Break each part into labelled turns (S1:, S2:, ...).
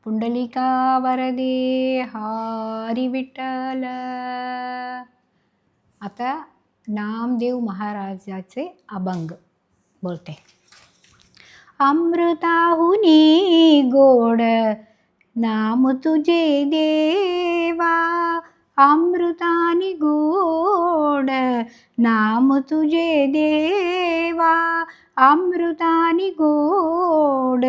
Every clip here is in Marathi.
S1: पुंडलिका वरदे हरी विठ्ठल. आता नामदेव महाराजाचे अभंग बोलते. अमृताहुनी गोड नाम तुझे देवा, अमृतानी गोड नाम तुझे देवा, अमृतानी गोड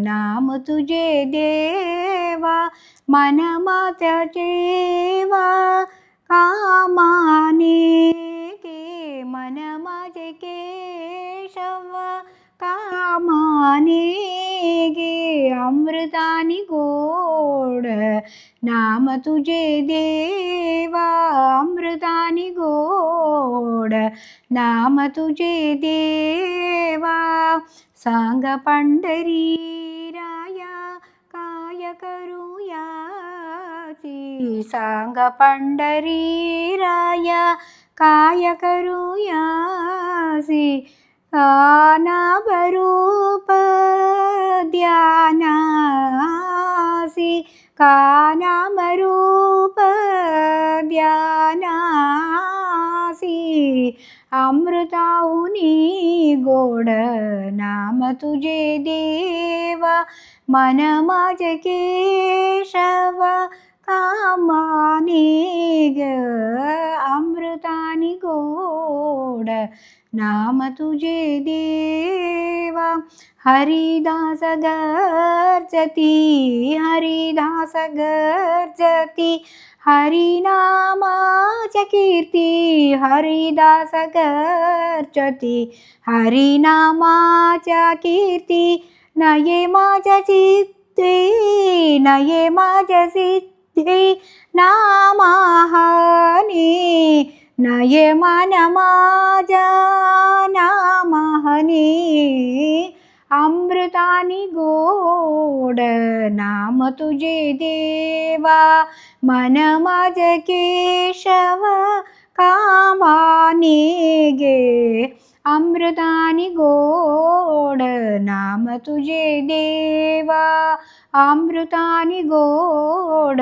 S1: नाम तुझे देवा, मन माझेवा कामाने गे, मन माझे केशव कामाने गे, अमृतानी गोड नाम तुझे देवा, अमृतानी गोड नाम तुझे देवा. सांग पंढरी राया काय करूया, सांग पंढरी राया काय करूया, कानाभरूप ध्यानासी, कानाभरूप ध्यानासी, अमृताहुनी गोड नाम तुझे देवा, मन माझे केशव कामाने ग, अमृतानी गोड नाम तुझे देवा. हरिदास गर्जती, हरिदास गर्जती, हरिनामाच्या कीर्ती, हरिदास गर्जती, हरिनामाच्या कीर्ती, नये माझ्या चित्ते, नये माझ्या सिद्धे नामाहने, नये मन माझ्या नामाहने, अमृतानी गोड नाम तुझे देवा, मन माझे केशव कामाने गे, अमृतानी गोड नाम तुझे देवा, अमृतानी गोड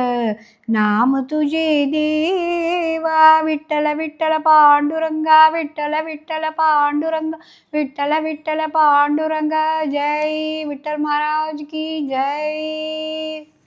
S1: नाम तुझे देवा. विठ्ठल विठ्ठल पांडुरंगा, विठ्ठल विठ्ठल पांडुरंगा, विठ्ठल विठ्ठल पांडुरंगा. जय विठ्ठल महाराज की जय.